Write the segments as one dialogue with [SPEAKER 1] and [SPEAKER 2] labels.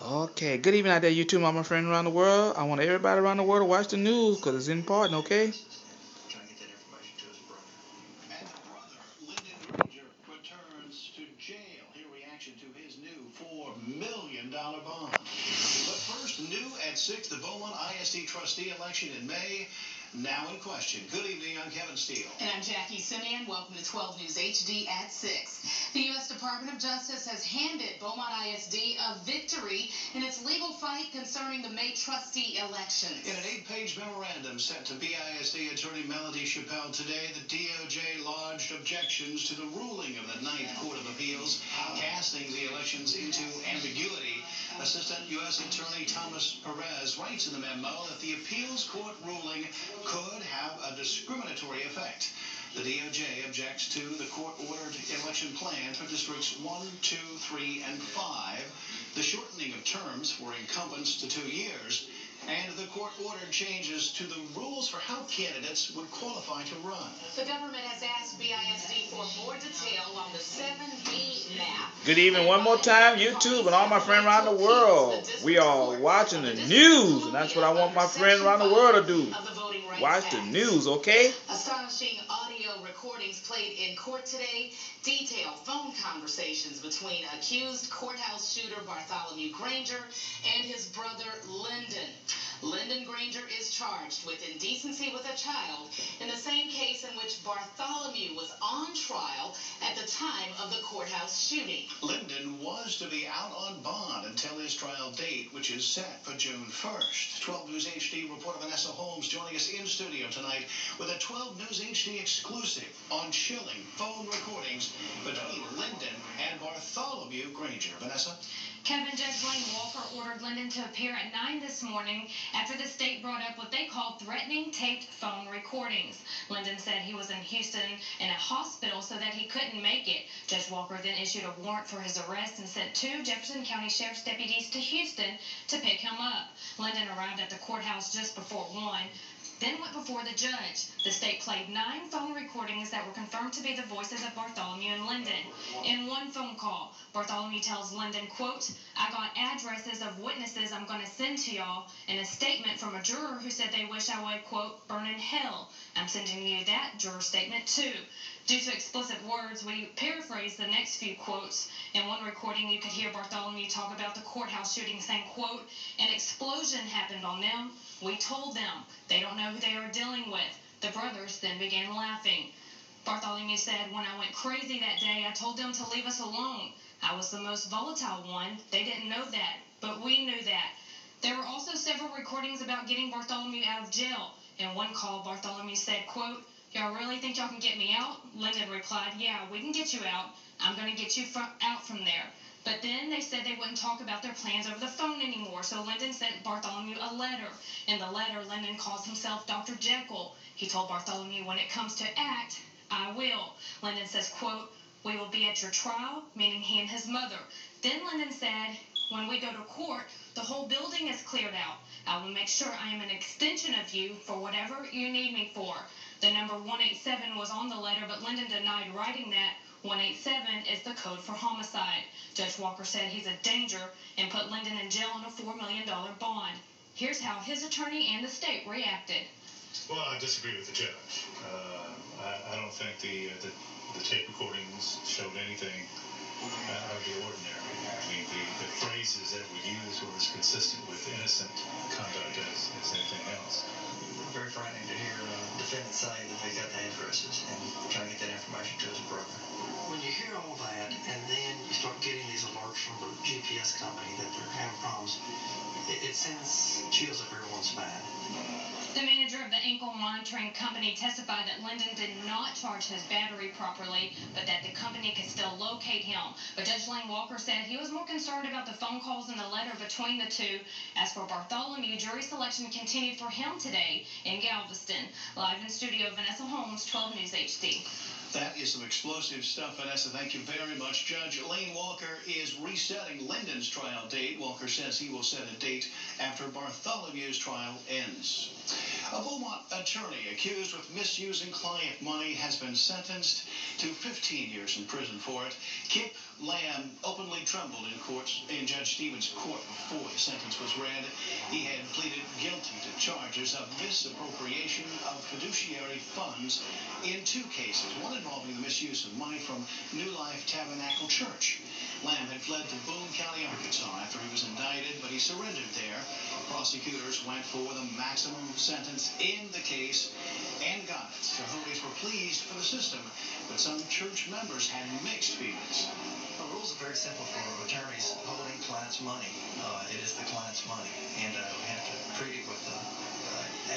[SPEAKER 1] Okay, good evening out there, YouTube, my friend around the world. I want everybody around the world to watch the news because it's important, okay?
[SPEAKER 2] Trying to get that information to his brother. And brother Lyndon Granger returns to jail. Here, reaction to his new $4 million bond. But first, new at 6, the Beaumont ISD trustee election in May. Now in question. Good evening, I'm Kevin Steele.
[SPEAKER 3] And I'm Jackie Simeon. Welcome to 12 News HD at 6. The U.S. Department of Justice has handed Beaumont ISD a victory in its legal fight concerning the May trustee elections.
[SPEAKER 2] In an 8-page memorandum sent to BISD Attorney Melody Chappelle today, the DOJ lodged objections to the ruling of the Ninth Court of Appeals, casting the elections into ambiguity. Assistant U.S. Attorney Thomas Perez writes in the memo that the appeals court ruling could have a discriminatory effect. The DOJ objects to the court-ordered election plan for districts 1, 2, 3, and 5, the shortening of terms for incumbents to 2 years, and the court-ordered changes to the rules for how candidates would qualify to run.
[SPEAKER 3] The government has asked BISD for more detail on the 7B map.
[SPEAKER 1] Good evening one more time, YouTube, and all my friends around the world. We are watching the news, and that's what I want my friends around the world to do. Watch the news, okay?
[SPEAKER 3] Astonishing audio recordings played in court today. Detailed phone conversations between accused courthouse shooter Bartholomew Granger and his brother Lyndon. Lyndon Granger is charged with indecency with a child in the same case in which Bartholomew was on trial at the time of the courthouse shooting.
[SPEAKER 2] Lyndon was to be out on bond until his trial date, which is set for June 1st. 12 News HD reporter Vanessa Holmes joining us in studio tonight with a 12 News HD exclusive on chilling phone recordings between Lyndon and Bartholomew Granger. Vanessa?
[SPEAKER 4] Kevin, Judge Lane Walker ordered Lyndon to appear at 9 this morning after the state brought up what they called threatening taped phone recordings. Lyndon said he was in Houston in a hospital so that he couldn't make it. Judge Walker then issued a warrant for his arrest and sent 2 Jefferson County Sheriff's deputies to Houston to pick him up. Lyndon arrived at the courthouse just before 1. Then went before the judge. The state played 9 phone recordings that were confirmed to be the voices of Bartholomew and Lyndon. In one phone call, Bartholomew tells Lyndon, quote, "I got addresses of witnesses I'm going to send to y'all, and a statement from a juror who said they wish I would, quote, burn in hell. I'm sending you that juror statement too." Due to explicit words, we paraphrase the next few quotes. In one recording, you could hear Bartholomew talk about the courthouse shooting, saying, quote, "An explosion happened on them. We told them. They don't know who they are dealing with." The brothers then began laughing. Bartholomew said, "When I went crazy that day, I told them to leave us alone. I was the most volatile one. They didn't know that, but we knew that." There were also several recordings about getting Bartholomew out of jail. In one call, Bartholomew said, quote, "Y'all really think y'all can get me out?" Lyndon replied, "Yeah, we can get you out. I'm going to get you out from there." But then they said they wouldn't talk about their plans over the phone anymore, so Lyndon sent Bartholomew a letter. In the letter, Lyndon calls himself Dr. Jekyll. He told Bartholomew, "When it comes to act, I will." Lyndon says, quote, "We will be at your trial," meaning he and his mother. Then Lyndon said, "When we go to court, the whole building is cleared out. I will make sure I am an extension of you for whatever you need me for." The number 187 was on the letter, but Lyndon denied writing that. 187 is the code for homicide. Judge Walker said he's a danger and put Lyndon in jail on a $4 million bond. Here's how his attorney and the state reacted.
[SPEAKER 5] Well, I disagree with the judge. I don't think the tape recordings showed anything out of the ordinary. I mean, the phrases that were used were as consistent with innocent conduct as anything else.
[SPEAKER 2] Very frightening to hear defendants say that they got the addresses and trying to get that information to his brother. When you hear all that, and then you start getting these alerts from the GPS company that they're having problems, it sends chills up everyone's spine.
[SPEAKER 4] The manager of the ankle monitoring company testified that Lyndon did not charge his battery properly, but that the company could still locate him. But Judge Lane Walker said he was more concerned about the phone calls and the letter between the two. As for Bartholomew, jury selection continued for him today in Galveston. Live in studio, Vanessa Holmes, 12 News HD.
[SPEAKER 2] That is some explosive stuff, Vanessa. Thank you very much. Judge Lane Walker is resetting Lyndon's trial date. Walker says he will set a date after Bartholomew's trial ends. A Beaumont attorney accused with misusing client money has been sentenced to 15 years in prison for it. Kip Lamb openly trembled in Judge Stevens' court before the sentence was read. He had pleaded guilty to charges of misappropriation of fiduciary funds in 2 cases, one involving the misuse of money from New Life Tabernacle Church. Lamb had fled to Boone County, Arkansas after he was indicted, but he surrendered there. Prosecutors went for the maximum sentence in the case and got it. The authorities were pleased for the system, but some church members had mixed feelings.
[SPEAKER 6] The rules are very simple for attorneys holding clients' money. It is the client's money, and we have to treat it with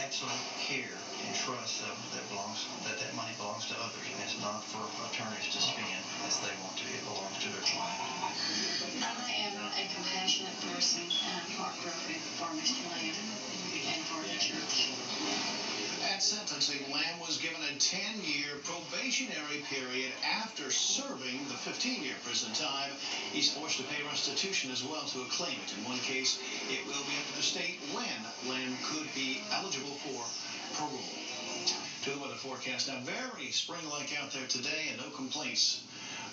[SPEAKER 6] absolute care and trust that money belongs to others, and it's not for attorneys to spend as they want to. It belongs to their client.
[SPEAKER 7] I am a compassionate person, and I'm heartbroken for Mr. Lamb and for the church.
[SPEAKER 2] At sentencing, Lamb was given a 10-year probationary period after serving the 15-year prison time. He's forced to pay restitution as well to a claimant. In one case, it will be up to the state when Lamb could be eligible for parole. To the weather forecast. Now, very spring-like out there today, and no complaints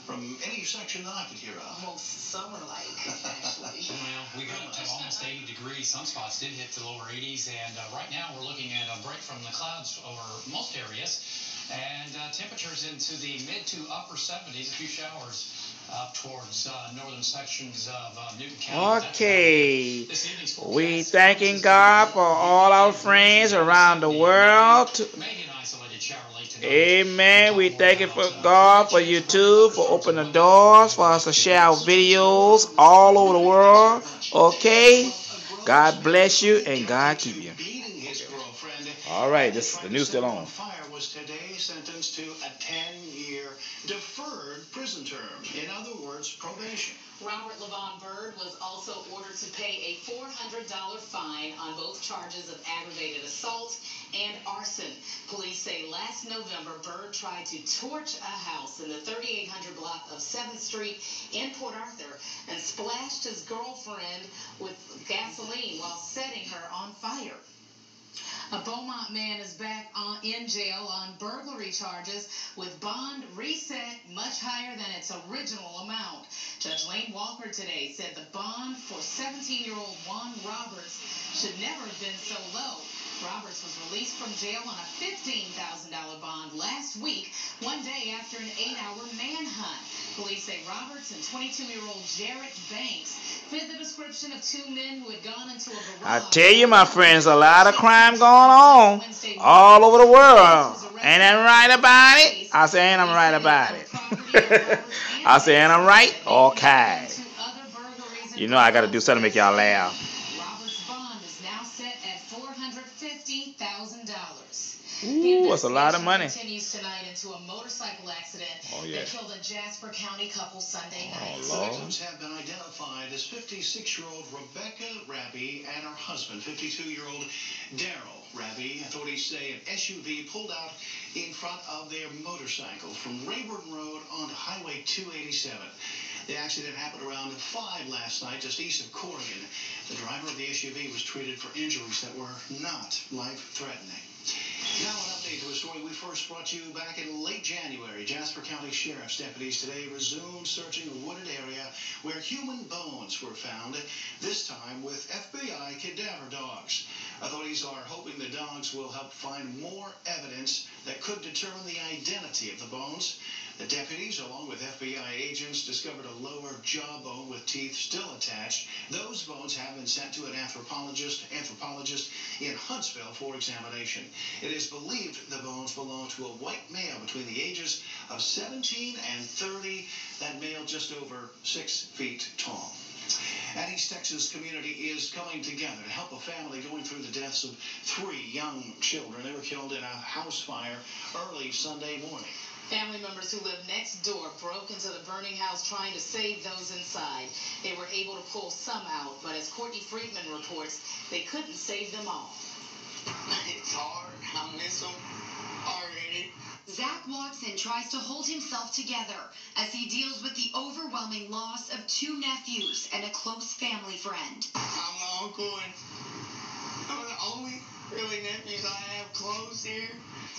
[SPEAKER 2] from any section that I could hear of.
[SPEAKER 3] Almost summer-like, actually.
[SPEAKER 8] Well, we got up to almost 80 degrees. Some spots did hit the lower 80s, and right now we're looking at a break from the clouds over most areas, and temperatures into the mid to upper 70s. A few showers up towards northern sections of Newton County.
[SPEAKER 1] Okay, we thanking God for all our friends around the world.
[SPEAKER 8] Maybe an isolated shower late tonight.
[SPEAKER 1] Amen. We thank you for God for YouTube for opening the doors for us to share our videos all over the world. Okay, God bless you and God keep you. All right, the news still on.
[SPEAKER 2] Was today sentenced to a 10-year deferred prison term. In other words, probation.
[SPEAKER 3] Robert Levon Byrd was also ordered to pay a $400 fine on both charges of aggravated assault and arson. Police say last November, Byrd tried to torch a house in the 3800 block of 7th Street in Port Arthur and splashed his girlfriend with gasoline while setting her on fire. A Beaumont man is back in jail on burglary charges with bond reset much higher than its original amount. Judge Lane Walker today said the bond for 17-year-old Juan Roberts should never have been so low. Roberts was released from jail on a $15,000 bond last week, one day after an 8-hour manhunt. Police say Roberts and 22-year-old Jarrett Banks fit the description of 2 men who had gone into a garage.
[SPEAKER 1] I tell you, my friends, a lot of crime going on all over the world. Ain't that right about it? I say, ain't I'm right about it. I say, ain't I'm right? Okay. You know I got to do something to make y'all laugh.
[SPEAKER 3] Robert's bond is now set at $450,000.
[SPEAKER 1] Ooh, that's a lot of money.
[SPEAKER 3] Continues tonight into a motorcycle accident that killed a Jasper County couple Sunday night.
[SPEAKER 2] The victims have been identified as 56-year-old Rebecca Raby and her husband, 52-year-old Daryl Raby. Authorities say an SUV pulled out in front of their motorcycle from Rayburn Road on Highway 287. The accident happened around 5 last night, just east of Corrigan. The driver of the SUV was treated for injuries that were not life-threatening. Now an update to a story we first brought you back in late January. Jasper County Sheriff's deputies today resumed searching a wooded area where human bones were found, this time with FBI cadaver dogs. Authorities are hoping the dogs will help find more evidence that could determine the identity of the bones. The deputies, along with FBI agents, discovered a lower jawbone with teeth still attached. Those bones have been sent to an anthropologist in Huntsville for examination. It is believed the bones belong to a white male between the ages of 17 and 30, that male just over 6 feet tall. An East Texas community is coming together to help a family going through the deaths of 3 young children. They were killed in a house fire early Sunday morning.
[SPEAKER 3] Family members who live next door broke into the burning house trying to save those inside. They were able to pull some out, but as Courtney Friedman reports, they couldn't save them all.
[SPEAKER 7] It's hard. I miss them already.
[SPEAKER 9] Zach Watson tries to hold himself together as he deals with the overwhelming loss of 2 nephews and a close family friend.
[SPEAKER 7] I'm the uncle, and I'm the only really nephews I have close here.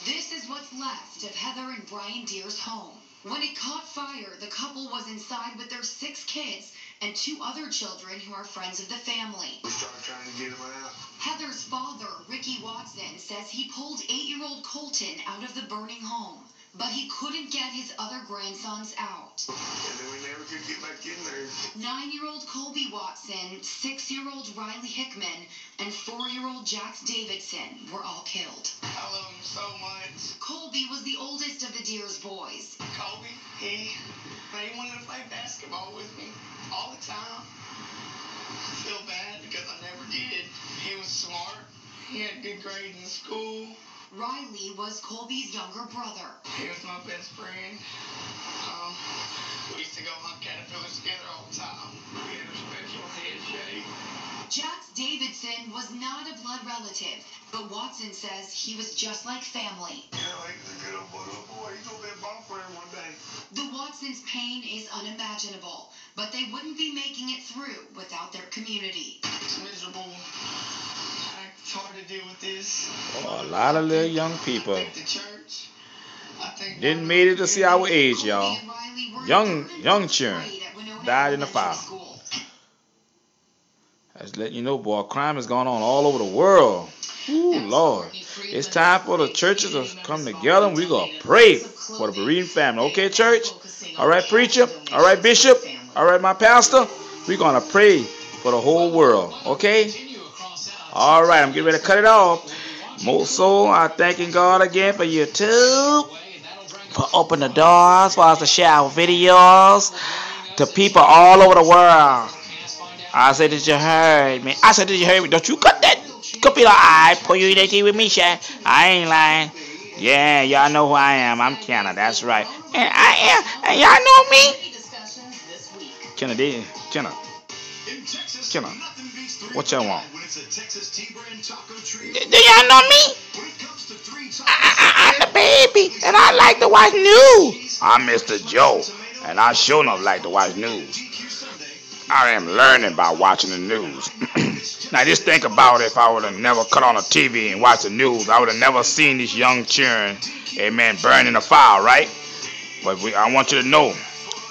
[SPEAKER 9] This is what's left of Heather and Brian Deere's home. When it caught fire, the couple was inside with their 6 kids and 2 other children who are friends of the family.
[SPEAKER 10] We started trying to get him out.
[SPEAKER 9] Heather's father, Ricky Watson, says he pulled 8-year-old Colton out of the burning home, but he couldn't get his other grandsons out.
[SPEAKER 10] And then we never could get back in there.
[SPEAKER 9] 9-year-old Colby Watson, 6-year-old Riley Hickman, and 4-year-old Jax Davidson were all killed.
[SPEAKER 6] I love him so much.
[SPEAKER 9] Colby was the oldest of the Deers boys.
[SPEAKER 6] Colby, he wanted to play basketball with me all the time. I feel bad because I never did. He was smart. He had good grades in school.
[SPEAKER 9] Riley was Colby's younger brother.
[SPEAKER 6] He was my best friend. We used to go hunt caterpillars together all the time. We had a special handshake.
[SPEAKER 9] Jax Davidson was not a blood relative, but Watson says he was just like family.
[SPEAKER 10] You know, he's a good old boy. He's gonna be a ball player one day.
[SPEAKER 9] The Watsons' pain is unimaginable, but they wouldn't be making it through without their community.
[SPEAKER 6] It's miserable. It's hard to deal with this.
[SPEAKER 1] Oh, a lot of little young people
[SPEAKER 6] The church,
[SPEAKER 1] didn't made it to see our age, y'all. Young children died in the fire. That's letting you know, boy, crime is going on all over the world. Ooh, Lord. It's time for the churches to come together and we're going to pray for the bereaved family. Okay, church? All right, preacher? All right, bishop? All right, my pastor? We're going to pray for the whole world. Okay? All right, I'm getting ready to cut it off. Most so, I'm thanking God again for YouTube, for opening the doors for us to share our videos to people all over the world. I said, did you hear me? I said, did you hear me? Don't you cut that computer eye. Put you in that with me, Shay. I ain't lying. Yeah, y'all know who I am. I'm Kenna. That's right. And I am. And y'all know me. Kenna did. Kenna. Kenna. What y'all want? Do y'all know me? I'm the baby. And I like to watch news. I'm Mr. Joe. And I sure enough like to watch news. I am learning by watching the news. Now just think about it. If I would have never cut on the TV and watched the news, I would have never seen these young children, amen, burn in the fire, right? But I want you to know,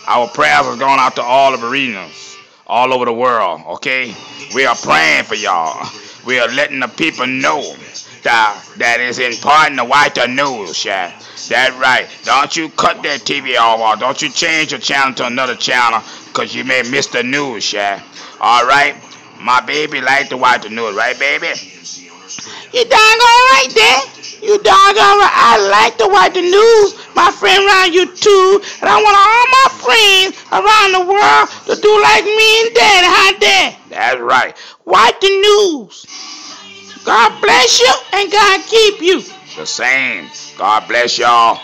[SPEAKER 1] our prayers are going out to all the bereaveds all over the world, okay? We are praying for y'all. We are letting the people know that it's important to watch the news, yeah. That's right. Don't you cut that TV off, or don't you change your channel to another channel, because you may miss the news, yeah. All right? My baby like to watch the news, right, baby? You doggone right there. You doggone right. I like to watch the news. My friend around you too. And I want all my friends around the world to do like me and Daddy, huh, Dad? That's right. Watch the news. God bless you and God keep you. The same. God bless y'all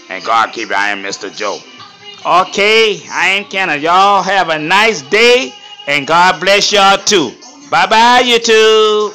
[SPEAKER 1] and God keep you. I am Mr. Joe. Okay, I ain't Kenna. Y'all have a nice day and God bless y'all too. Bye-bye, YouTube.